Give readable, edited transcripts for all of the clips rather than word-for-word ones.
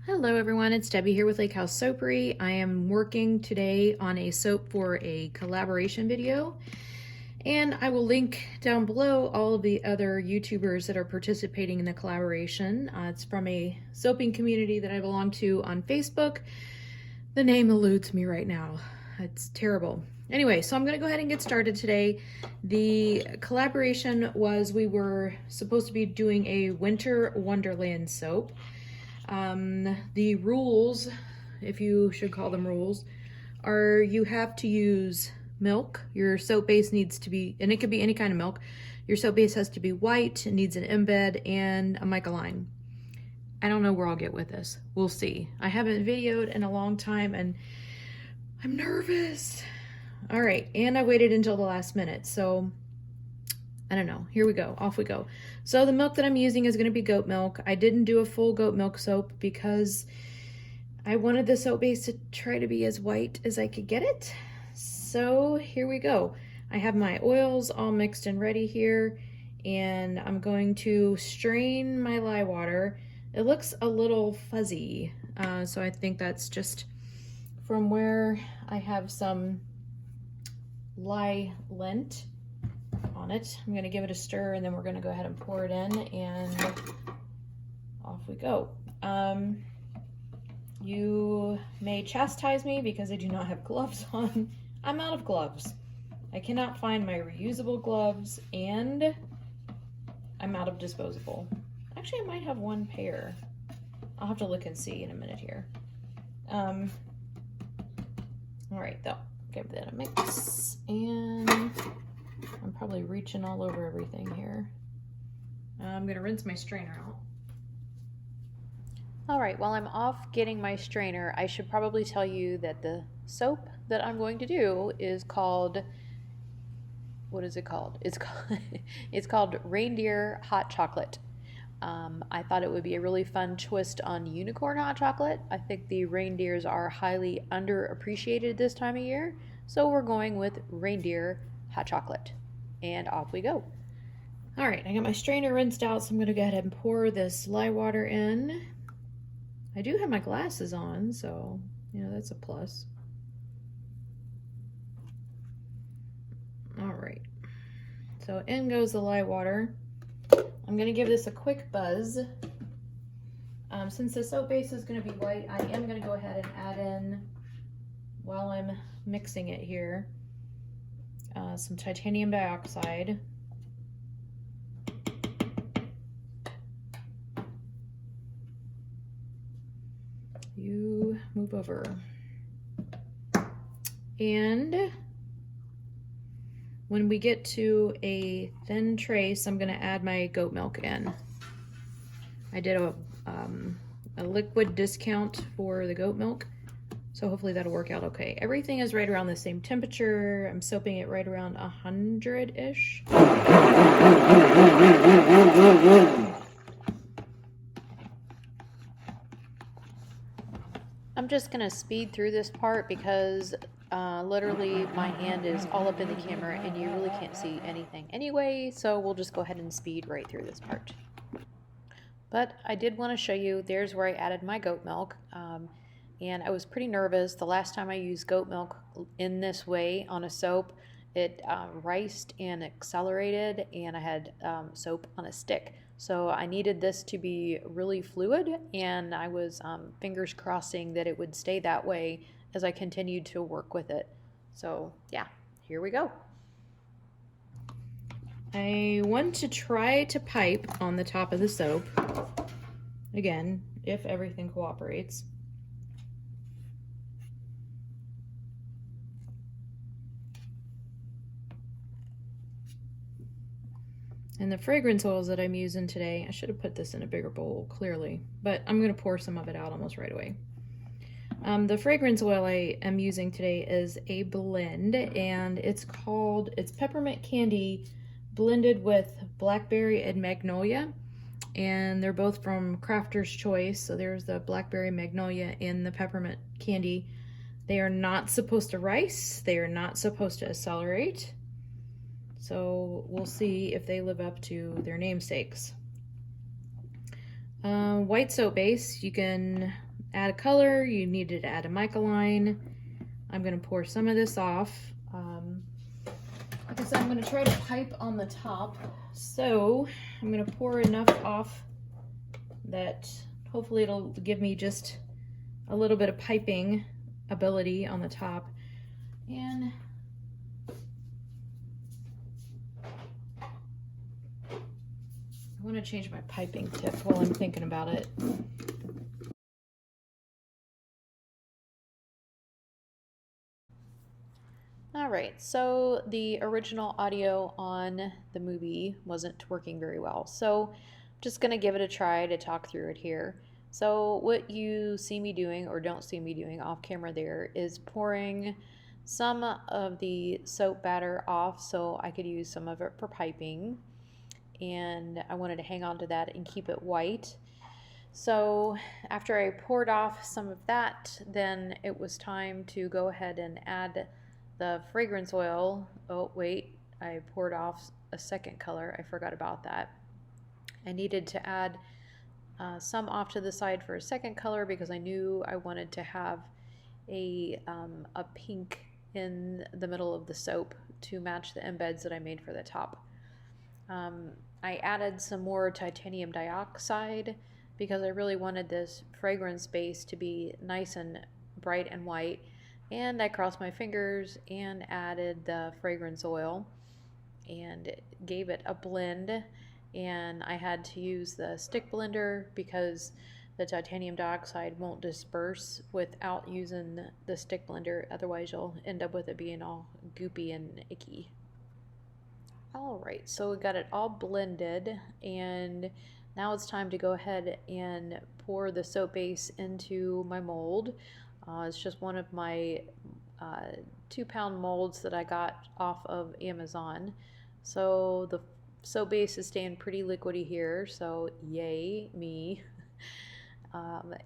Hello everyone, it's Debbie here with Lake House Soapery. I am working today on a soap for a collaboration video, and I will link down below all of the other YouTubers that are participating in the collaboration. It's from a soaping community that I belong to on Facebook. The name eludes me right now. It's terrible. Anyway, so I'm going to go ahead and get started today. The collaboration was we were supposed to be doing a Winter Wonderland soap. The rules, if you should call them rules, are you have to use milk. Your soap base needs to be, and it could be any kind of milk. Your soap base has to be white, it needs an embed, and a mica line. I don't know where I'll get with this. We'll see. I haven't videoed in a long time, and I'm nervous. All right, and I waited until the last minute, so I don't know. Here we go. Off we go. So the milk that I'm using is going to be goat milk. I didn't do a full goat milk soap because I wanted the soap base to try to be as white as I could get it. So here we go. I have my oils all mixed and ready here, and I'm going to strain my lye water. It looks a little fuzzy, so I think that's just from where I have some lye lint on it. I'm going to give it a stir, and then we're going to go ahead and pour it in, and off we go. You may chastise me because I do not have gloves on. I'm out of gloves. I cannot find my reusable gloves, and I'm out of disposable. Actually, I might have one pair. I'll have to look and see in a minute here. All right, though. Give that a mix, and I'm probably reaching all over everything here. I'm gonna rinse my strainer out. All right, while I'm off getting my strainer, I should probably tell you that the soap that I'm going to do is called, what is it called? It's called Reindeer Hot Chocolate. I thought it would be a really fun twist on unicorn hot chocolate. I think the reindeers are highly underappreciated this time of year, so we're going with reindeer hot chocolate. And off we go. All right, I got my strainer rinsed out, so I'm gonna go ahead and pour this lye water in. I do have my glasses on, so, you know, that's a plus. All right, so in goes the lye water. I'm gonna give this a quick buzz. Since the soap base is gonna be white, I am gonna go ahead and add in, while I'm mixing it here, some titanium dioxide. You move over. And when we get to a thin trace, I'm gonna add my goat milk in. I did a liquid discount for the goat milk, so hopefully that'll work out okay. Everything is right around the same temperature. I'm soaping it right around 100-ish. I'm just gonna speed through this part because literally my hand is all up in the camera and you really can't see anything anyway, so we'll just go ahead and speed right through this part. But I did want to show you, there's where I added my goat milk, and I was pretty nervous. The last time I used goat milk in this way on a soap, it riced and accelerated, and I had soap on a stick. So I needed this to be really fluid, and I was fingers crossing that it would stay that way as I continued to work with it. So yeah, here we go. I want to try to pipe on the top of the soap, again, if everything cooperates. And the fragrance oils that I'm using today, I should have put this in a bigger bowl, clearly, but I'm gonna pour some of it out almost right away. The fragrance oil I am using today is a blend, and it's peppermint candy blended with blackberry and magnolia, and they're both from Crafter's Choice. So there's the blackberry, magnolia, and the peppermint candy. They are not supposed to rice, they are not supposed to accelerate, so we'll see if they live up to their namesakes. White soap base, you can add a color, you needed to add a mica line. I'm going to pour some of this off. Like I said, I'm going to try to pipe on the top. So I'm going to pour enough off that hopefully it'll give me just a little bit of piping ability on the top. And I want to change my piping tip while I'm thinking about it. Alright, so the original audio on the movie wasn't working very well, so I'm just going to give it a try to talk through it here. So what you see me doing, or don't see me doing off camera there, is pouring some of the soap batter off so I could use some of it for piping, and I wanted to hang on to that and keep it white. So after I poured off some of that, then it was time to go ahead and add the fragrance oil. Oh wait, I poured off a second color. I forgot about that. I needed to add some off to the side for a second color because I knew I wanted to have a pink in the middle of the soap to match the embeds that I made for the top. I added some more titanium dioxide because I really wanted this fragrance base to be nice and bright and white. And I crossed my fingers and added the fragrance oil and gave it a blend. And I had to use the stick blender because the titanium dioxide won't disperse without using the stick blender. Otherwise you'll end up with it being all goopy and icky. Alright, so we got it all blended, and now it's time to go ahead and pour the soap base into my mold. It's just one of my 2-pound molds that I got off of Amazon. So the soap base is staying pretty liquidy here, so yay me.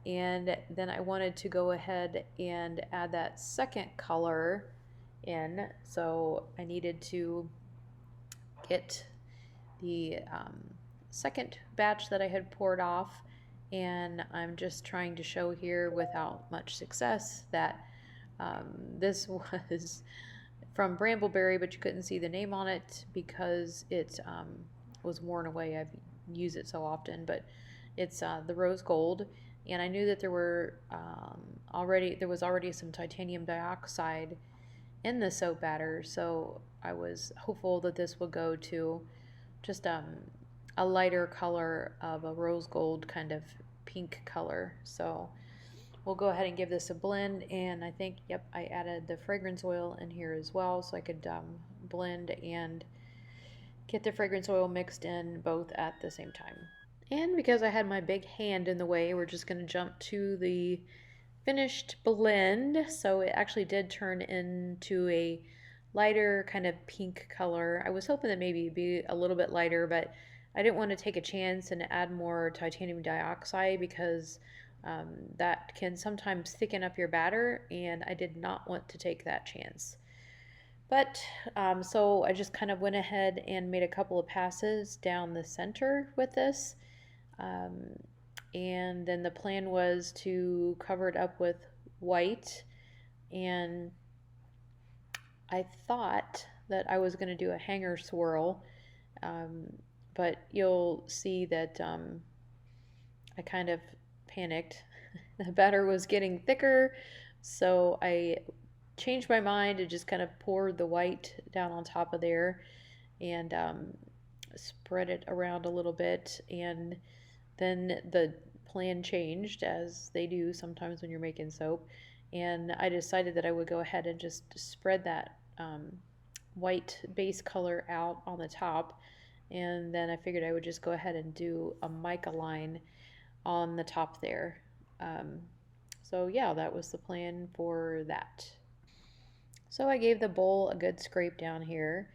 And then I wanted to go ahead and add that second color in, so I needed to get the second batch that I had poured off, and I'm just trying to show here without much success that this was from Brambleberry, but you couldn't see the name on it because it was worn away. I've used it so often, but it's the rose gold, and I knew that there were there was already some titanium dioxide in the soap batter, so I was hopeful that this would go to just a lighter color of a rose gold kind of pink color. So we'll go ahead and give this a blend, and I think, yep, I added the fragrance oil in here as well so I could blend and get the fragrance oil mixed in both at the same time. And because I had my big hand in the way, we're just going to jump to the finished blend. So it actually did turn into a lighter kind of pink color. I was hoping that maybe it'd be a little bit lighter, but I didn't want to take a chance and add more titanium dioxide because that can sometimes thicken up your batter, and I did not want to take that chance. But so I just kind of went ahead and made a couple of passes down the center with this. And then the plan was to cover it up with white, and I thought that I was going to do a hanger swirl, but you'll see that I kind of panicked. The batter was getting thicker, so I changed my mind and just kind of poured the white down on top of there and spread it around a little bit, and then the plan changed, as they do sometimes when you're making soap, and I decided that I would go ahead and just spread that white base color out on the top, and then I figured I would just go ahead and do a mica line on the top there. So yeah, that was the plan for that. So I gave the bowl a good scrape down here,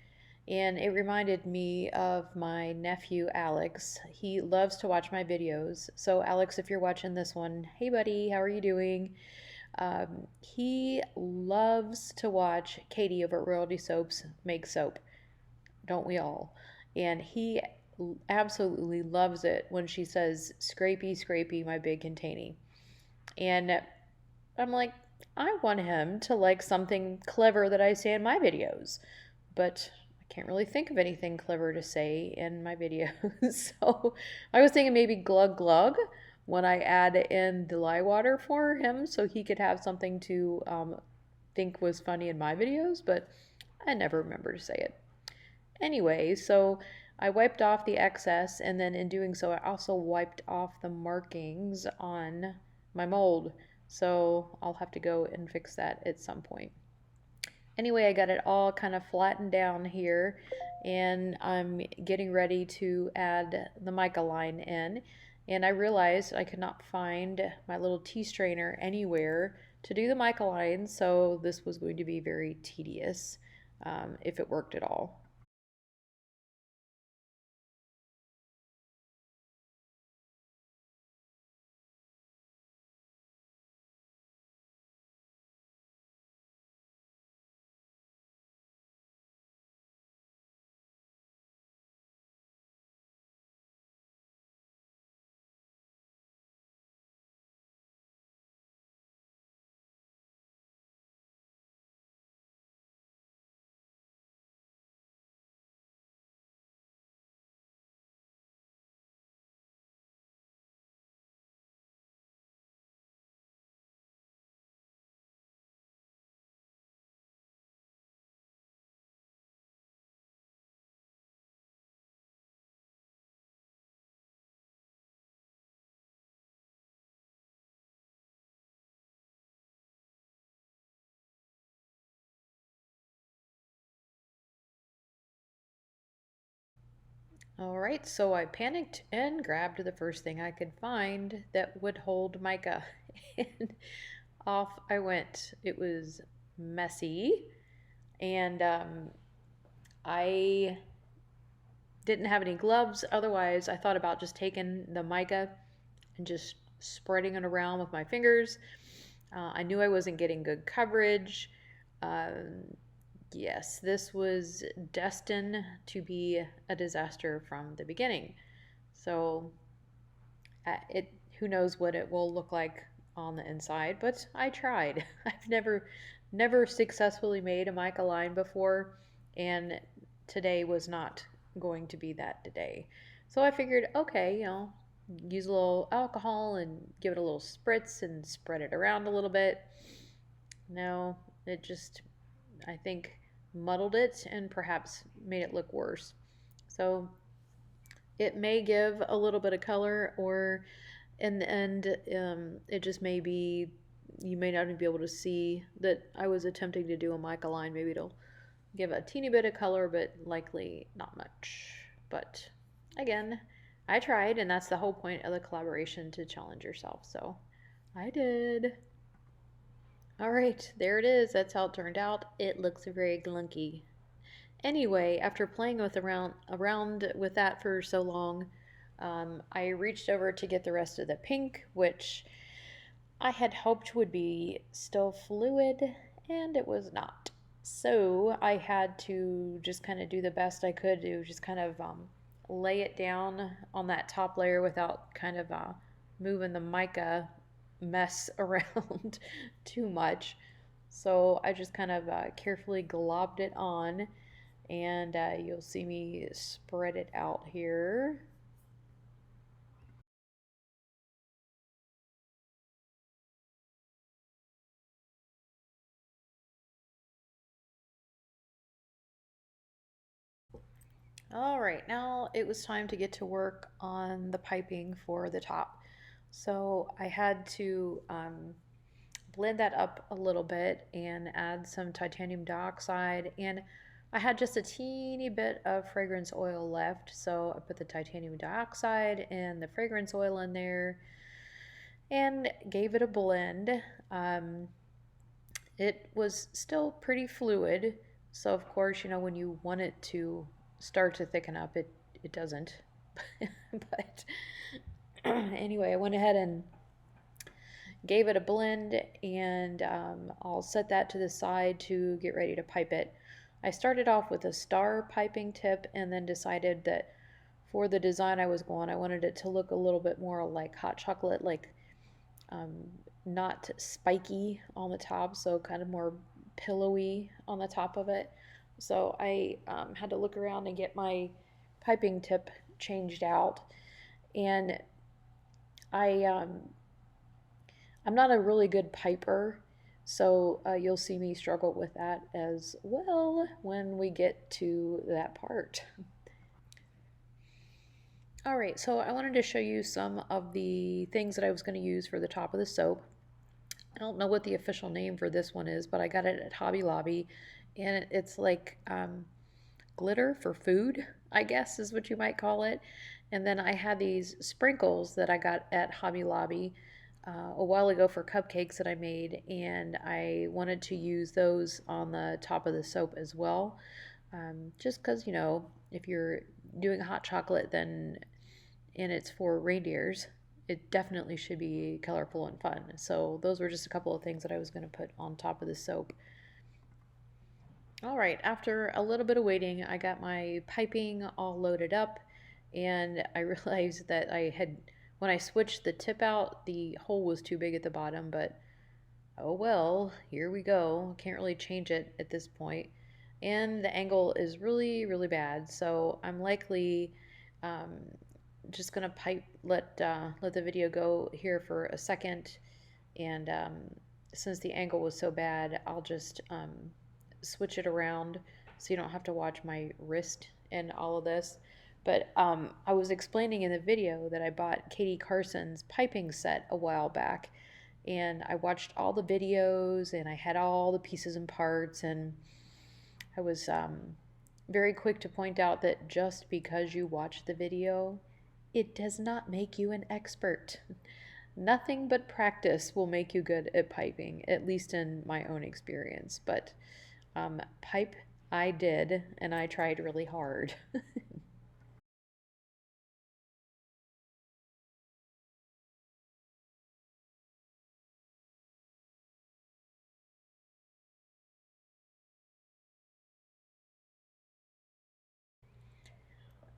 and it reminded me of my nephew Alex. He loves to watch my videos. So Alex, if you're watching this one, hey buddy, how are you doing? He loves to watch Katie over at Royalty Soaps make soap. Don't we all? And he absolutely loves it when she says, "Scrapey, scrapey, my big containy." And I'm like, I want him to like something clever that I say in my videos, but I can't really think of anything clever to say in my videos. So I was thinking maybe glug glug when I add in the lye water for him so he could have something to think was funny in my videos, but I never remember to say it. Anyway, so I wiped off the excess, and then in doing so, I also wiped off the markings on my mold. So I'll have to go and fix that at some point. Anyway, I got it all kind of flattened down here, and I'm getting ready to add the mica line in. And I realized I could not find my little tea strainer anywhere to do the mica line, so this was going to be very tedious if it worked at all. All right, so I panicked and grabbed the first thing I could find that would hold mica. And off I went. It was messy, and I didn't have any gloves. Otherwise, I thought about just taking the mica and just spreading it around with my fingers. I knew I wasn't getting good coverage. Um, yes, this was destined to be a disaster from the beginning. So it who knows what it will look like on the inside, but I tried. I've never successfully made a mica line before, and today was not going to be that today. So I figured, okay, use a little alcohol and give it a little spritz and spread it around a little bit. No, it just, I think, muddled it and perhaps made it look worse. So it may give a little bit of color, or in the end, it just may be, you may not even be able to see that I was attempting to do a mica line. Maybe it'll give a teeny bit of color, but likely not much. But again, I tried, and that's the whole point of the collaboration, to challenge yourself. So I did. All right, there it is. That's how it turned out. It looks very glunky. Anyway, after playing with around with that for so long, I reached over to get the rest of the pink, which I had hoped would be still fluid, and it was not. So I had to just kind of do the best I could to just kind of lay it down on that top layer without kind of moving the mica mess around too much. So I just kind of carefully globbed it on, and you'll see me spread it out here. All right, now it was time to get to work on the piping for the top. So I had to blend that up a little bit and add some titanium dioxide, and I had just a teeny bit of fragrance oil left, so I put the titanium dioxide and the fragrance oil in there and gave it a blend. It was still pretty fluid, so of course, when you want it to start to thicken up, it doesn't. But anyway, I went ahead and gave it a blend, and I'll set that to the side to get ready to pipe it. I started off with a star piping tip and then decided that for the design I was going, I wanted it to look a little bit more like hot chocolate, like not spiky on the top, so kind of more pillowy on the top of it. So I had to look around and get my piping tip changed out. And I I'm not a really good piper, so you'll see me struggle with that as well when we get to that part. All right, so I wanted to show you some of the things that I was going to use for the top of the soap. I don't know what the official name for this one is, but I got it at Hobby Lobby, and it's like glitter for food, I guess is what you might call it. And then I had these sprinkles that I got at Hobby Lobby a while ago for cupcakes that I made, and I wanted to use those on the top of the soap as well. Just because, you know, if you're doing hot chocolate, then and it's for reindeers, it definitely should be colorful and fun. So those were just a couple of things that I was going to put on top of the soap. All right, after a little bit of waiting, I got my piping all loaded up, and I realized that when I switched the tip out, the hole was too big at the bottom, but oh well, here we go. Can't really change it at this point. And the angle is really, really bad, so I'm likely um, just gonna let the video go here for a second, and since the angle was so bad, I'll just switch it around so you don't have to watch my wrist and all of this. But I was explaining in the video that I bought Katie Carson's piping set a while back, and I watched all the videos and I had all the pieces and parts, and I was very quick to point out that just because you watch the video, it does not make you an expert. Nothing but practice will make you good at piping, at least in my own experience. But pipe I did, and I tried really hard.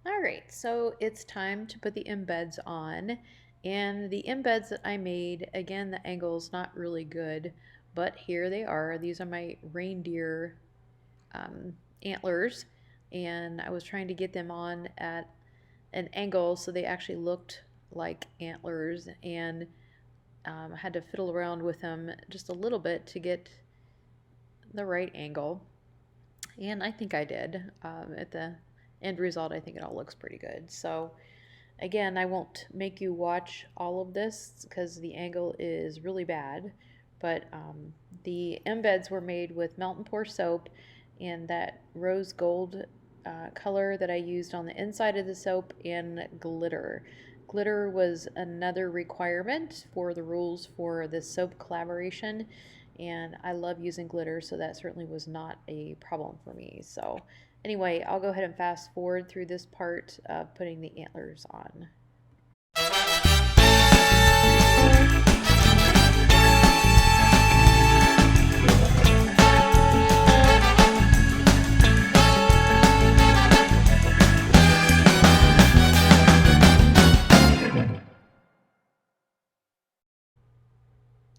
All right, so it's time to put the embeds on. And the embeds that I made, again, the angle's not really good, but here they are. These are my reindeer antlers, and I was trying to get them on at an angle so they actually looked like antlers, and I had to fiddle around with them just a little bit to get the right angle. And I think I did. At the end result, I think it all looks pretty good. So again, I won't make you watch all of this because the angle is really bad, but the embeds were made with melt and pour soap and that rose gold color that I used on the inside of the soap, and glitter. Glitter was another requirement for the rules for this soap collaboration, and I love using glitter, so that certainly was not a problem for me. So anyway, I'll go ahead and fast forward through this part of putting the antlers on.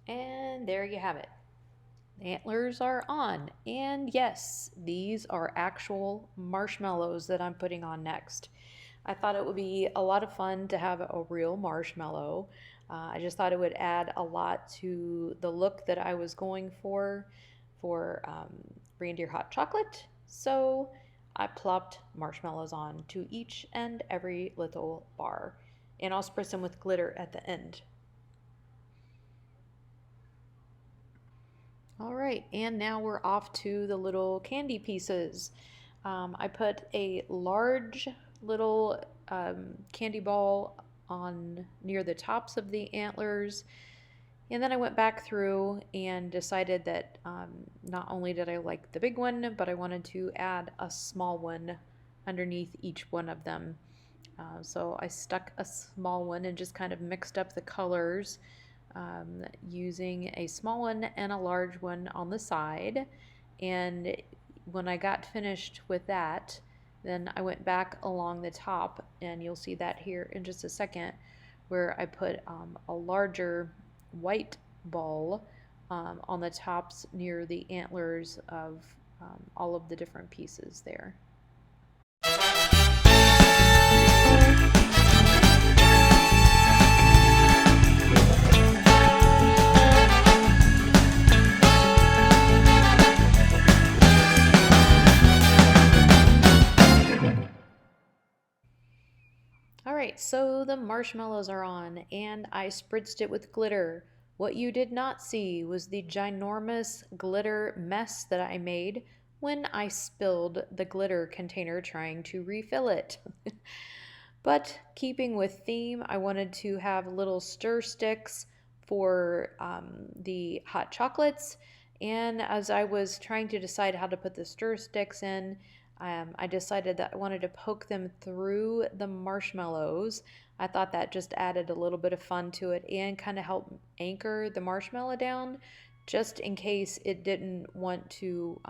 And there you have it. The antlers are on. And yes, these are actual marshmallows that I'm putting on next. I thought it would be a lot of fun to have a real marshmallow. I just thought it would add a lot to the look that I was going for Reindeer Hot Chocolate. So I plopped marshmallows on to each and every little bar. And I'll spritz them with glitter at the end. All right, and now we're off to the little candy pieces. I put a large little candy ball on near the tops of the antlers, and then I went back through and decided that not only did I like the big one, but I wanted to add a small one underneath each one of them. So I stuck a small one and just kind of mixed up the colors, using a small one and a large one on the side. And when I got finished with that, then I went back along the top, and you'll see that here in just a second, where I put a larger white ball on the tops near the antlers of all of the different pieces there. Alright, so the marshmallows are on, and I spritzed it with glitter. What you did not see was the ginormous glitter mess that I made when I spilled the glitter container trying to refill it. But keeping with theme, I wanted to have little stir sticks for the hot chocolates, and as I was trying to decide how to put the stir sticks in, I decided that I wanted to poke them through the marshmallows. I thought that just added a little bit of fun to it and kind of helped anchor the marshmallow down just in case it didn't want to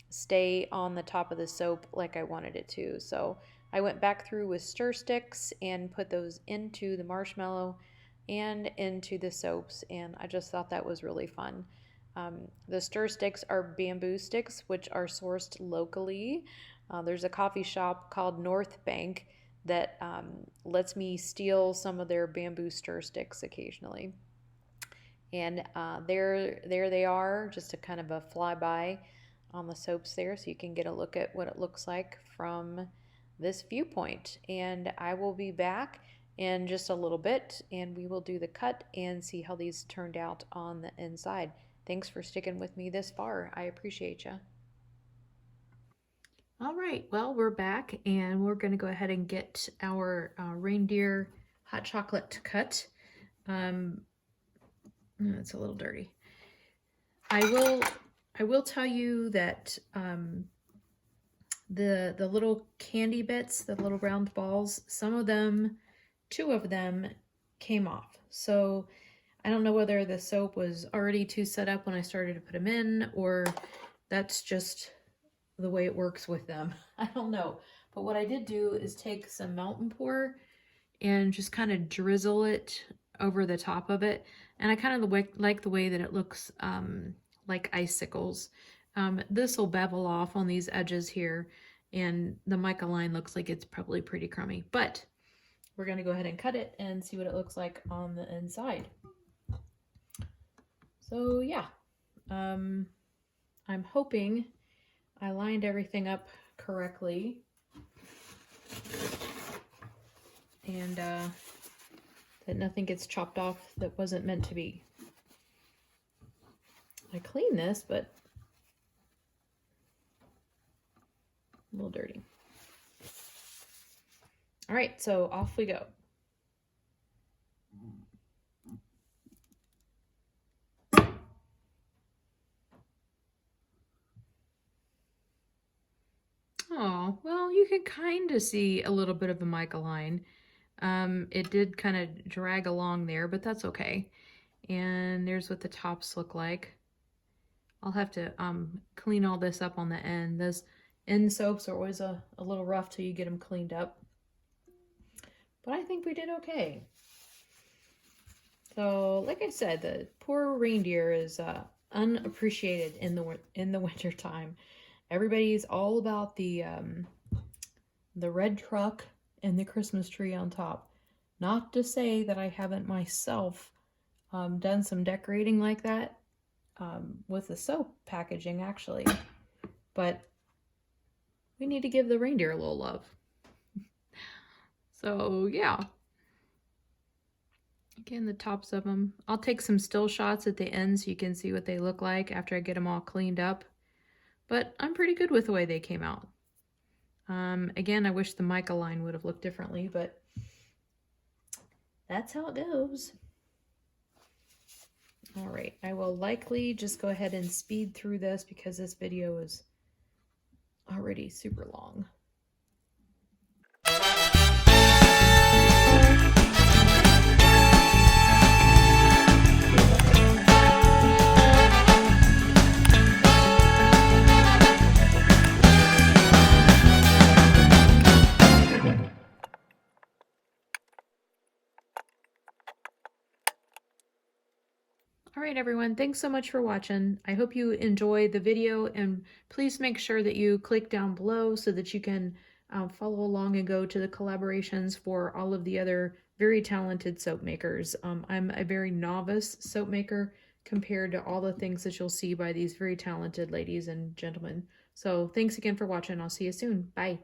stay on the top of the soap like I wanted it to. So I went back through with stir sticks and put those into the marshmallow and into the soaps, and I just thought that was really fun. The stir sticks are bamboo sticks, which are sourced locally. There's a coffee shop called North Bank that lets me steal some of their bamboo stir sticks occasionally. And there they are, just a kind of a flyby on the soaps there, so you can get a look at what it looks like from this viewpoint. And I will be back in just a little bit, and we will do the cut and see how these turned out on the inside. Thanks for sticking with me this far. I appreciate you. All right, well, we're back, and we're going to go ahead and get our reindeer hot chocolate cut. It's a little dirty. I will tell you that the little candy bits, the little round balls, some of them, 2 of them came off. So I don't know whether the soap was already too set up when I started to put them in, or that's just the way it works with them. I don't know. But what I did do is take some melt and pour and just kind of drizzle it over the top of it. And I kind of like the way that it looks like icicles. This will bevel off on these edges here, and the mica line looks like it's probably pretty crummy. But we're going to go ahead and cut it and see what it looks like on the inside. So yeah, I'm hoping I lined everything up correctly, and that nothing gets chopped off that wasn't meant to be. I cleaned this, but a little dirty. All right, so off we go. Oh, well, you can kind of see a little bit of a mica line. It did kind of drag along there, but that's okay. And there's what the tops look like. I'll have to clean all this up on the end. Those end soaps are always a little rough till you get them cleaned up. But I think we did okay. So, like I said, the poor reindeer is unappreciated in the winter time. Everybody's all about the red truck and the Christmas tree on top. Not to say that I haven't myself done some decorating like that with the soap packaging, actually. But we need to give the reindeer a little love. So, yeah. Again, the tops of them. I'll take some still shots at the end so you can see what they look like after I get them all cleaned up. But I'm pretty good with the way they came out. Again, I wish the mica line would have looked differently, but that's how it goes. All right, I will likely just go ahead and speed through this because this video is already super long. All right, everyone, thanks so much for watching. I hope you enjoy the video, and please make sure that you click down below so that you can follow along and go to the collaborations for all of the other very talented soap makers. I'm a very novice soap maker compared to all the things that you'll see by these very talented ladies and gentlemen. So thanks again for watching. I'll see you soon. Bye.